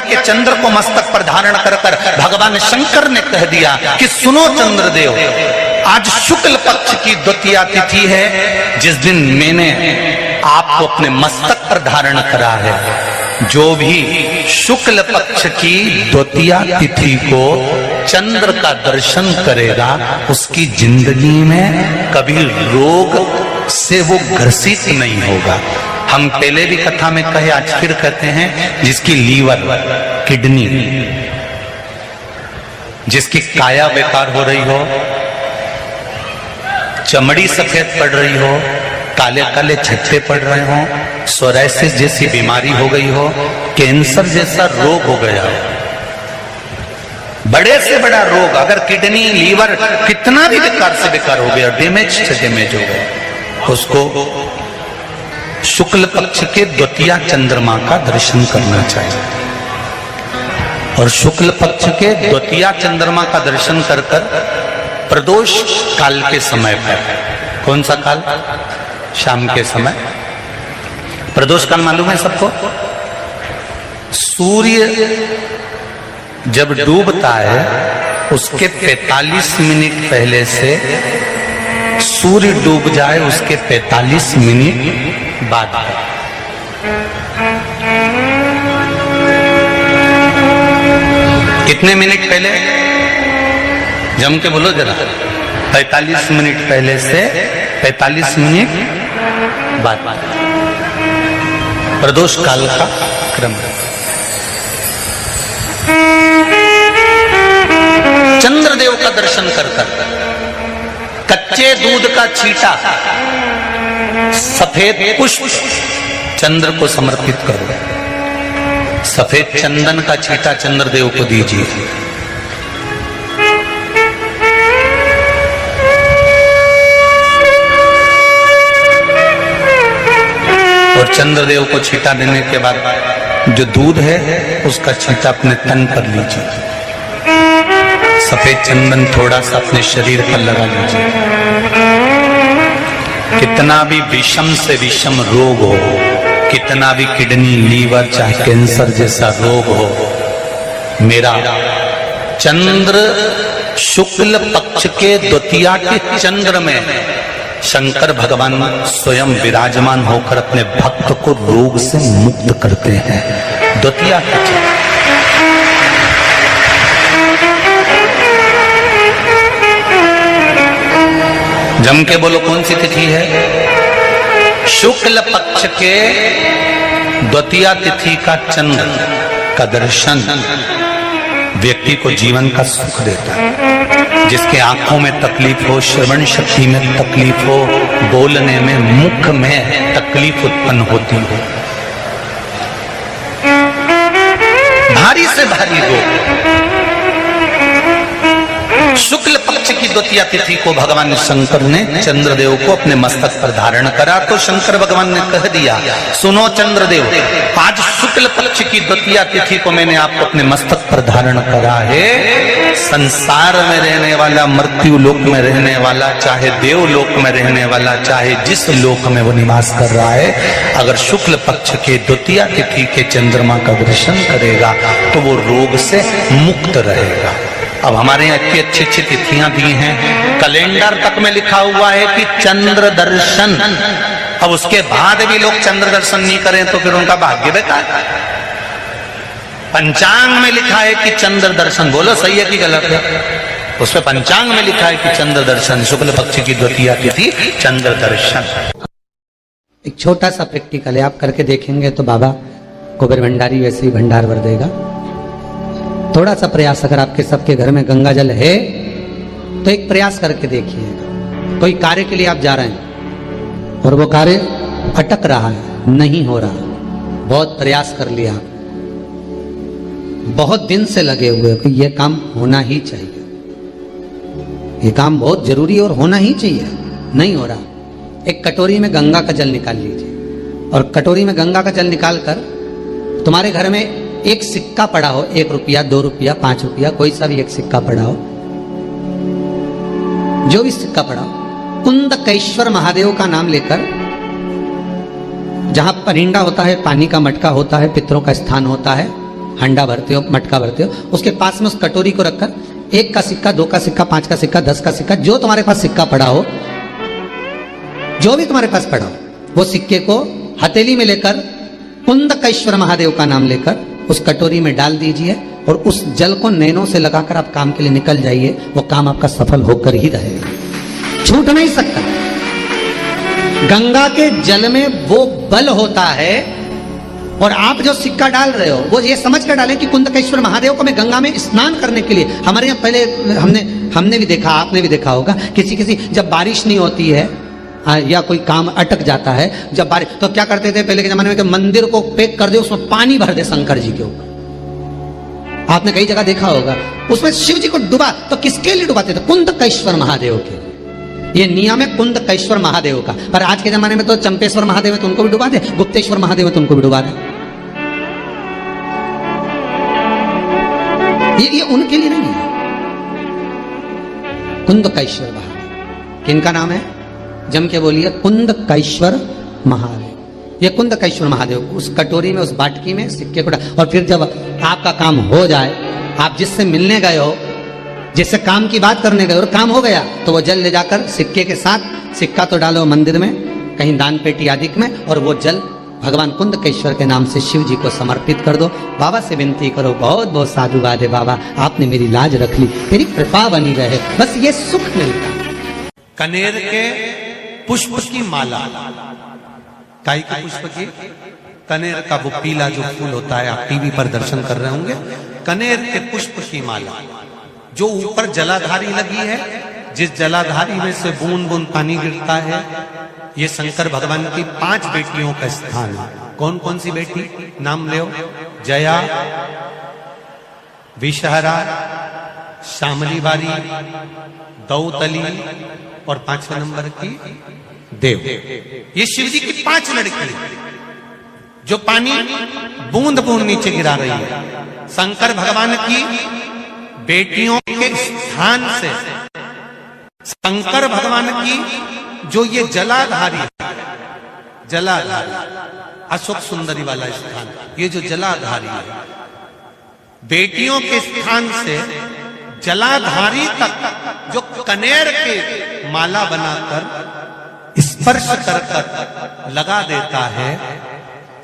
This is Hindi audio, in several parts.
के चंद्र को मस्तक पर धारण कर कर भगवान शंकर ने कह दिया कि सुनो चंद्रदेव, आज शुक्ल पक्ष की द्वितीया तिथि है, जिस दिन मैंने आपको अपने मस्तक पर धारण करा है। जो भी शुक्ल पक्ष की द्वितीया तिथि को चंद्र का दर्शन करेगा, उसकी जिंदगी में कभी रोग से वो ग्रसित नहीं होगा। हम पहले भी कथा में कहे, आज फिर कहते हैं, जिसकी लीवर, किडनी, जिसकी काया बेकार हो रही हो, चमड़ी सफेद पड़ रही हो, काले काले छट्टे पड़ रहे हो, सोराइसिस जैसी बीमारी हो गई हो, कैंसर जैसा रोग हो गया हो, बड़े से बड़ा रोग, अगर किडनी, लीवर कितना भी बेकार से बेकार हो गया, डैमेज से डैमेज हो गया, उसको शुक्ल पक्ष के द्वितीया चंद्रमा का दर्शन करना चाहिए। और शुक्ल पक्ष के द्वितीया चंद्रमा का दर्शन कर कर प्रदोष काल के समय पर, कौन सा काल? शाम के समय। प्रदोष काल मालूम है सबको? सूर्य जब डूबता है उसके 45 मिनट पहले से सूर्य डूब जाए उसके 45 मिनट बाद। कितने मिनट पहले? जम के बोलो जरा। 45 मिनट पहले से 45 मिनट बाद प्रदोष काल का क्रम है। चंद्रदेव का दर्शन कर कर कच्चे दूध का छींटा, सफेद पुष्प चंद्र को समर्पित करो, सफेद चंदन का छींटा चंद्रदेव को दीजिए। और चंद्रदेव को छींटा देने के बाद जो दूध है उसका छींटा अपने तन पर लीजिए, सफेद चंदन थोड़ा सा अपने शरीर पर लगा लीजिए। कितना भी विषम से विषम रोग हो, कितना भी किडनी, लीवर, चाहे कैंसर जैसा रोग हो, मेरा चंद्र शुक्ल पक्ष के द्वितीया के चंद्र में शंकर भगवान स्वयं विराजमान होकर अपने भक्त को रोग से मुक्त करते हैं। द्वितीया के चंद्र। जम के बोलो कौन सी तिथि है? शुक्ल पक्ष के द्वितीया तिथि का चंद्र का दर्शन व्यक्ति को जीवन का सुख देता है। जिसके आंखों में तकलीफ हो, श्रवण शक्ति में तकलीफ हो, बोलने में, मुख में तकलीफ उत्पन्न होती हो, भारी से भारी रोग, शुक्ल पक्ष की द्वितीया तिथि को भगवान शंकर ने चंद्रदेव को अपने मस्तक पर धारण करा। तो शंकर भगवान ने कह दिया, सुनो चंद्रदेव, आज शुक्ल पक्ष की द्वितीया तिथि को मैंने आपको अपने मस्तक पर धारण करा है। संसार में रहने वाला, मृत्यु लोक में रहने वाला, चाहे देवलोक में रहने वाला, चाहे जिस लोक में वो निवास कर रहा है, अगर शुक्ल पक्ष के द्वितीया तिथि के चंद्रमा का दर्शन करेगा तो वो रोग से मुक्त रहेगा। अब हमारे यहाँ इतनी अच्छी अच्छी तिथियां दी हैं, कैलेंडर तक में लिखा हुआ है कि चंद्र दर्शन। अब उसके बाद भी लोग चंद्र दर्शन नहीं करें तो फिर उनका भाग्य बेकार। पंचांग में लिखा है कि चंद्र दर्शन, बोलो सही है कि गलत है? उसमें पंचांग में लिखा है कि चंद्र दर्शन, शुक्ल पक्ष की द्वितीया तिथि चंद्र दर्शन। एक छोटा सा प्रैक्टिकल है, आप करके देखेंगे तो बाबा कुबेर भंडारी वैसे ही भंडार भर देगा। थोड़ा सा प्रयास, अगर आपके सबके घर में गंगा जल है तो एक प्रयास करके देखिएगा। कोई कार्य के लिए आप जा रहे हैं और वो कार्य अटक रहा है, नहीं हो रहा, बहुत प्रयास कर लिया, बहुत दिन से लगे हुए कि ये काम होना ही चाहिए, ये काम बहुत जरूरी और होना ही चाहिए, नहीं हो रहा। एक कटोरी में गंगा का जल निकाल लीजिए और कटोरी में गंगा का जल निकाल कर तुम्हारे घर में एक सिक्का पड़ा हो, 1 रुपया, 2 रुपया, 5 रुपया, कोई सा भी एक सिक्का पड़ा हो, जो भी सिक्का पड़ा हो, कुंदकेश्वर महादेव का नाम लेकर, जहां परिंडा होता है, पानी का मटका होता है, पितरों का स्थान होता है, हंडा भरते हो, मटका भरते हो, उसके पास में उस कटोरी को रखकर 1 का सिक्का, 2 का सिक्का, 5 का सिक्का, 10 का सिक्का, जो तुम्हारे पास सिक्का पड़ा हो, जो भी तुम्हारे पास पड़ा हो, वो सिक्के को हथेली में लेकर कुंदकेश्वर महादेव का नाम लेकर उस कटोरी में डाल दीजिए और उस जल को नैनों से लगाकर आप काम के लिए निकल जाइए। वो काम आपका सफल होकर ही रहेगा, छूट नहीं सकता। गंगा के जल में वो बल होता है। और आप जो सिक्का डाल रहे हो वो ये समझ कर डालें कि कुंदकेश्वर महादेव को मैं गंगा में स्नान करने के लिए, हमारे यहाँ पहले हमने भी देखा, आपने भी देखा होगा, किसी जब बारिश नहीं होती है या कोई काम अटक जाता है, जब बारिश, तो क्या करते थे पहले के जमाने में कि मंदिर को पैक कर दे, उसमें पानी भर दे शंकर जी के ऊपर। आपने कई जगह देखा होगा, उसमें शिव जी को डुबा, तो किसके लिए डुबाते थे? कुंदकेश्वर महादेव के। ये नियम है कुंदकेश्वर महादेव का। पर आज के जमाने में तो चंपेश्वर महादेव है तो उनको भी डुबा दे, गुप्तेश्वर महादेव है तो उनको भी डुबा दे। ये उनके लिए नहीं है। कुंदकेश्वर महादेव किनका नाम है? जम के बोलिए, कुंदकेश्वर महादेव। ये कुंदकेश्वर महादेव उस कटोरी में, उस बाटकी में सिक्के को डाल, और फिर जब आपका काम हो जाए, आप जिससे मिलने गए हो, जिससे काम की बात करने गए और काम हो गया, तो वो जल ले जाकर सिक्के के साथ, सिक्का तो डालो मंदिर में, कहीं दान पेटी आदि में, और वो जल भगवान कुंदकेश्वर के नाम से शिव जी को समर्पित कर दो। बाबा से विनती करो, बहुत बहुत साधुवाद है बाबा, आपने मेरी लाज रख ली, मेरी कृपा बनी रहे, बस ये सुख मिलता। कनेर के पुष्प की माला, काय के पुष्प की? कनेर का वो पीला जो फूल होता है, आप टीवी पर दर्शन कर रहे होंगे, कनेर के पुष्प की माला जो ऊपर जलाधारी लगी है, जिस जलाधारी में से बूंद बूंद पानी गिरता है, ये शंकर भगवान की 5 बेटियों का स्थान है। कौन कौन सी बेटी? नाम लो, जया, विषहरा, श्यामली बारी, दौतली और 5वें नंबर की देव। ये शिव जी की 5 लड़की जो पानी बूंद बूंद नीचे गिरा रही है। शंकर भगवान की बेटियों के स्थान से शंकर भगवान की जो ये जलाधारी, अशोक सुंदरी वाला स्थान, ये जो जलाधारी है, बेटियों के स्थान से जलाधारी तक जो कनेर के माला बनाकर स्पर्श कर लगा देता है,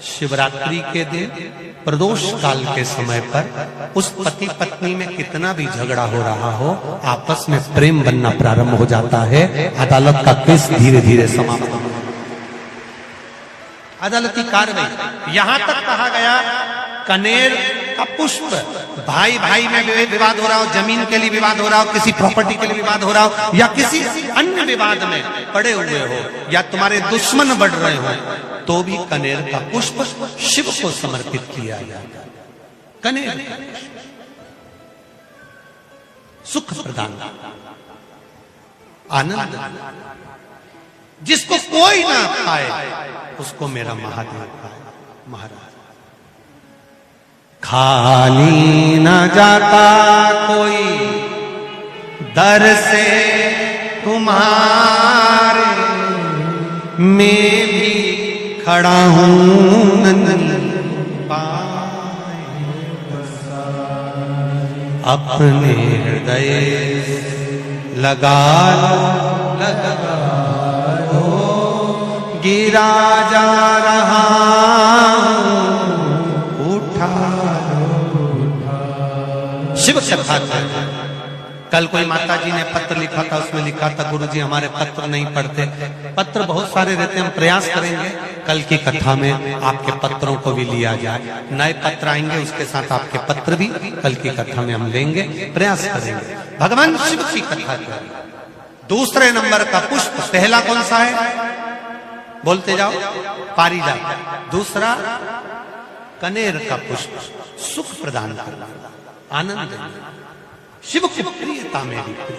शिवरात्रि के दिन प्रदोष काल के समय पर उस पति पत्नी में कितना भी झगड़ा हो रहा हो, आपस में प्रेम बनना प्रारंभ हो जाता है। अदालत का केस धीरे धीरे समाप्त हो, अदालती कार्रवाई। यहां तक कहा गया कनेर का पुष्प, भाई भाई में विवाद हो रहा हो, जमीन के लिए विवाद हो रहा हो, किसी प्रॉपर्टी के लिए विवाद हो रहा हो, या किसी अन्य विवाद में पड़े हुए हो, या तुम्हारे दुश्मन बढ़ रहे हो, तो भी कनेर का पुष्प शिव को समर्पित किया जाता है। कनेर सुख प्रदान, आनंद, जिसको कोई ना पाए उसको मेरा महादेव पाए। महाराज खाली न जाता कोई दर से तुम्हारे, मैं भी खड़ा हूं नंदन पाए, अपने हृदय लगा लो, गिरा जा रहा उठा लो। शिव कथा कल कोई माता जी ने पत्र लिखा था, उसमें लिखा था गुरुजी हमारे पत्र नहीं पढ़ते। पत्र बहुत सारे रहते हैं, हम प्रयास करेंगे कल की कथा में आपके पत्रों को भी लिया जाए। नए पत्र आएंगे, उसके साथ आपके पत्र भी कल की कथा में हम लेंगे, प्रयास करेंगे। भगवान शिव की कथा करें। दूसरे नंबर का पुष्प, पहला कौन सा है? बोलते जाओ, पारिजात। दूसरा कनेर का पुष्प, सुख प्रदान करना, आनंद, शिव की प्रियता में भी प्रिय।